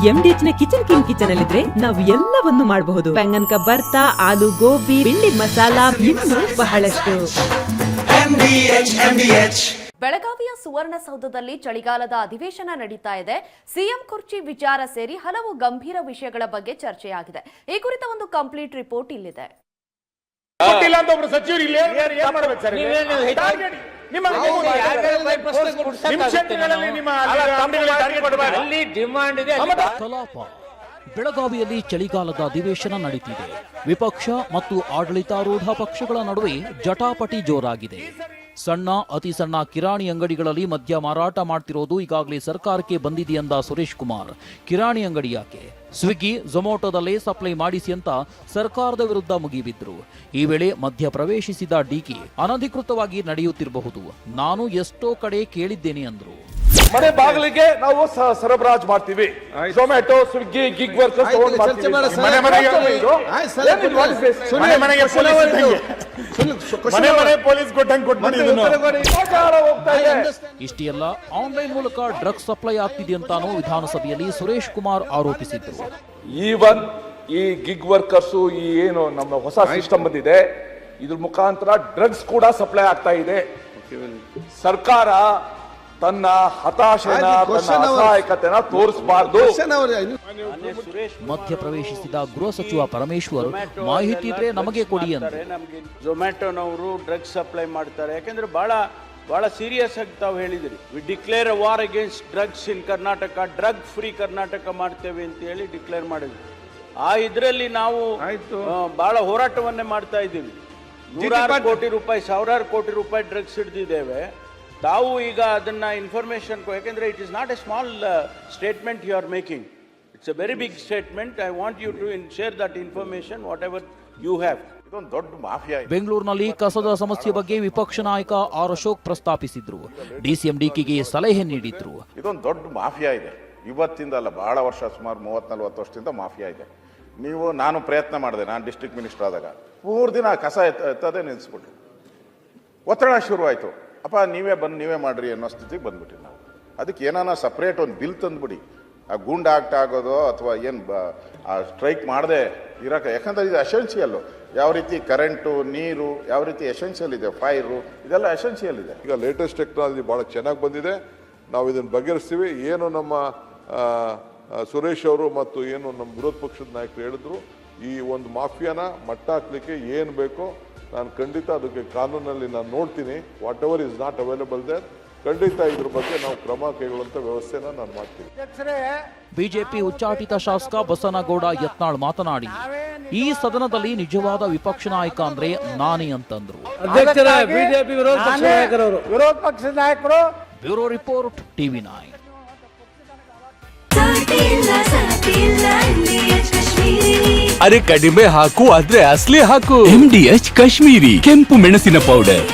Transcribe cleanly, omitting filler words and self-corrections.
MDH ನ kitchen ಅಲ್ಲಿದ್ರೆ ನಾವು ಎಲ್ಲವನ್ನು ಮಾಡಬಹುದು. ಬೆಂಗನ್ ಕಾ ಬರ್ತಾ, ಆಲೂ ಗೋಬಿ, ಭಿಂಡಿ ಮಸಾಲಾ, ಇನ್ನೂ ಬಹಳಷ್ಟು. ಬೆಳಗಾವಿಯ ಸುವರ್ಣಸೌಧದಲ್ಲಿ ಚಳಿಗಾಲದ ಅಧಿವೇಶನ ನಡೀತಾ ಇದೆ. ಸಿಎಂ ಕುರ್ಚಿ ವಿಚಾರ ಸೇರಿ ಹಲವು ಗಂಭೀರ ವಿಷಯಗಳ ಬಗ್ಗೆ ಚರ್ಚೆಯಾಗಿದೆ. ಈ ಕುರಿತ ಒಂದು ಕಂಪ್ಲೀಟ್ ರಿಪೋರ್ಟ್ ಇಲ್ಲಿದೆ. ಬೆಳಗಾವಿಯಲ್ಲಿ ಚಳಿಗಾಲದ ಅಧಿವೇಶನ ನಡೀತಿದೆ. ವಿಪಕ್ಷ ಮತ್ತು ಆಡಳಿತಾರೂಢ ಪಕ್ಷಗಳ ನಡುವೆ ಜಟಾಪಟಿ ಜೋರಾಗಿದೆ. ಸಣ್ಣ ಅತಿ ಸಣ್ಣ ಕಿರಾಣಿ ಅಂಗಡಿಗಳಲ್ಲಿ ಮದ್ಯ ಮಾರಾಟ ಮಾಡ್ತಿರೋದು ಈಗಾಗಲೇ ಸರ್ಕಾರಕ್ಕೆ ಬಂದಿದೆಯಂದ ಸುರೇಶ್ ಕುಮಾರ್. ಕಿರಾಣಿ ಅಂಗಡಿ ಯಾಕೆ, ಸ್ವಿಗ್ಗಿ ಝೊಮ್ಯಾಟೊದಲ್ಲೇ ಸಪ್ಲೈ ಮಾಡಿಸಿ ಅಂತ ಸರ್ಕಾರದ ವಿರುದ್ಧ ಮುಗಿಬಿದ್ರು. ಈ ವೇಳೆ ಮಧ್ಯ ಪ್ರವೇಶಿಸಿದ ಡಿಕೆ ಅನಧಿಕೃತವಾಗಿ ನಡೆಯುತ್ತಿರಬಹುದು, ನಾನು ಎಷ್ಟೋ ಕಡೆ ಕೇಳಿದ್ದೇನೆ ಅಂದ್ರು. ಮನೆ ಬಾಗಿಲಿಗೆ ನಾವು ಸರಬರಾಜು ಮಾಡ್ತೀವಿ. ಝೊಮ್ಯಾಟೊ, ಸ್ವಿಗ್ಗಿ, ಗಿಗ್ ವರ್ಕರ್ಸ್ ಇಷ್ಟೇ ಅಲ್ಲ, ಆನ್ಲೈನ್ ಮೂಲಕ ಡ್ರಗ್ಸ್ ಸಪ್ಲೈ ಆಗ್ತಿದೆ ಅಂತಾನೂ ವಿಧಾನಸಭೆಯಲ್ಲಿ ಸುರೇಶ್ ಕುಮಾರ್ ಆರೋಪಿಸಿದ್ರು. ಈವನ್ ಈ ಗಿಗ್ ವರ್ಕರ್ಸ್ ಈ ಏನು ನಮ್ಮ ಹೊಸ ಸಿಸ್ಟಮ್ ಬಂದಿದೆ, ಇದ್ರ ಮುಖಾಂತರ ಡ್ರಗ್ಸ್ ಕೂಡ ಸಪ್ಲೈ ಆಗ್ತಾ ಇದೆ. ಸರ್ಕಾರ ತನ್ನ ಹತಾಶೆನ, ತನ್ನ ಅಸಹಾಯಕತೆನ ತೋರಿಸಬಾರದು. ಮಧ್ಯ ಪ್ರವೇಶಿಸಿದ ಗೃಹ ಸಚಿವ ಪರಮೇಶ್ವರ್, ಮಾಹಿತಿ ಇದ್ರೆ ನಮಗೆ ಕೊಡಿ ಅಂತ. ನಮಗೆ ಝೊಮ್ಯಾಟೊನವರು ಡ್ರಗ್ಸ್ ಸಪ್ಲೈ ಮಾಡ್ತಾರೆ, ಯಾಕಂದ್ರೆ ಬಹಳ ಸೀರಿಯಸ್ ಆಗಿ ತಾವು ಹೇಳಿದಿರಿ. We declare a war against drugs in Karnataka, drug free Karnataka ಮಾಡ್ತೇವೆ ಅಂತ ಹೇಳಿ ಡಿಕ್ಲೇರ್ ಮಾಡಿದ್ವಿ. ಆ ಇದರಲ್ಲಿ ನಾವು ಬಹಳ ಹೋರಾಟವನ್ನೇ ಮಾಡ್ತಾ ಇದ್ದೀವಿ. ನೂರಾರು ಕೋಟಿ ರೂಪಾಯಿ, ಸಾವಿರಾರು ಕೋಟಿ ರೂಪಾಯಿ ಡ್ರಗ್ಸ್ ಹಿಡಿದಿದ್ದೇವೆ. ತಾವು ಈಗ ಅದನ್ನ ಇನ್ಫಾರ್ಮೇಶನ್, ಯಾಕೆಂದ್ರೆ it is not a small statement you are making, it's a very big statement. I want you to share that information whatever you have. ಇದೊಂದು ದೊಡ್ಡ ಮಾಫಿಯಾ. ಬೆಂಗಳೂರಿನಲ್ಲಿ ಕಸದ ಸಮಸ್ಯೆ ಬಗ್ಗೆ ವಿಪಕ್ಷ ನಾಯಕ ಆರ್ ಅಶೋಕ್ ಪ್ರಸ್ತಾಪಿಸಿದ್ರು. ಡಿಸಿಎಂ ಡಿಕೆಗೆ ಸಲಹೆ ನೀಡಿದ್ರು. ಇದೊಂದು ದೊಡ್ಡ ಮಾಫಿಯಾ ಇದೆ, ಇವತ್ತಿಂದ ಅಲ್ಲ, ಬಹಳ ವರ್ಷ, ಸುಮಾರು 30-40 ವರ್ಷದಿಂದ ಮಾಫಿಯಾ ಇದೆ. ನಾನು ಪ್ರಯತ್ನ ಮಾಡಿದೆ, ನಾನು ಡಿಸ್ಟ್ರಿಕ್ಟ್ ಮಿನಿಸ್ಟರ್ ಆದಾಗ 3 ದಿನ ಕಸ ಎತ್ತದೇ ನಿಲ್ಲಿಸ್ಬಿಟ್ರು. ಒತ್ತಡ ಶುರುವಾಯಿತು. ಅಪ್ಪ ನೀವೇ ಮಾಡ್ರಿ ಅನ್ನೋ ಸ್ಥಿತಿಗೆ ಬಂದ್ಬಿಟ್ಟಿವಿ ನಾವು. ಅದಕ್ಕೆ ಏನಾನ ಸಪ್ರೇಟ್ ಒಂದು ಬಿಲ್ ತಂದ್ಬಿಡಿ, ಆ ಗೂಂಡ ಆಕ್ಟ್ ಆಗೋದು ಅಥವಾ ಏನು ಸ್ಟ್ರೈಕ್ ಮಾಡದೆ ಇರೋಕೆ. ಯಾಕಂದ್ರೆ ಇದು ಎಸೆನ್ಷಿಯಲ್ಲು. ಯಾವ ರೀತಿ ಕರೆಂಟು, ನೀರು ಯಾವ ರೀತಿ ಎಸೆನ್ಷಿಯಲ್ ಇದೆ, ಫೈರು, ಇದೆಲ್ಲ ಎಸೆನ್ಷಿಯಲ್ ಇದೆ. ಈಗ ಲೇಟೆಸ್ಟ್ ಟೆಕ್ನಾಲಜಿ ಭಾಳ ಚೆನ್ನಾಗಿ ಬಂದಿದೆ, ನಾವು ಇದನ್ನು ಬಗೆಹರಿಸ್ತೀವಿ. ಏನು ನಮ್ಮ ಸುರೇಶ್ ಅವರು ಮತ್ತು ಏನು ನಮ್ಮ ವಿರೋಧ ಪಕ್ಷದ ನಾಯಕರು ಹೇಳಿದ್ರು, ಈ ಒಂದು ಮಾಫಿಯಾನ ಮಟ್ಟ ಹಾಕ್ಲಿಕ್ಕೆ ಏನು ಬೇಕೋ ನಾನು ಖಂಡಿತ ಅದಕ್ಕೆ ಕಾನೂನಲ್ಲಿ ನಾನು ನೋಡ್ತೀನಿ. Whatever is not available there, ಖಂಡಿತ ಇದ್ರ ಬಗ್ಗೆ ನಾವು ಕ್ರಮ ಕೈಗೊಳ್ಳುವಂತ ವ್ಯವಸ್ಥೆನ ನಾನು ಮಾಡ್ತೀನಿ. ಬಿಜೆಪಿ ಉಚ್ಚಾಟಿತ ಶಾಸಕ ಬಸನಗೌಡ ಯತ್ನಾಳ್ ಮಾತನಾಡಿ, ಈ ಸದನದಲ್ಲಿ ನಿಜವಾದ ವಿಪಕ್ಷ ನಾಯಕ ಅಂದ್ರೆ ನಾನೇ ಅಂತಂದ್ರು. ಬಿಜೆಪಿ ವಿರೋಧ ಪಕ್ಷದ ನಾಯಕರು. Bureau report, TV9. ಅರೆ ಕಡಿಮೆ ಹಾಕು ಆದ್ರೆ ಅಸಲಿ ಹಾಕು. MDH ಕಾಶ್ಮೀರಿ ಕೆಂಪು ಮೆಣಸಿನ ಪೌಡರ್.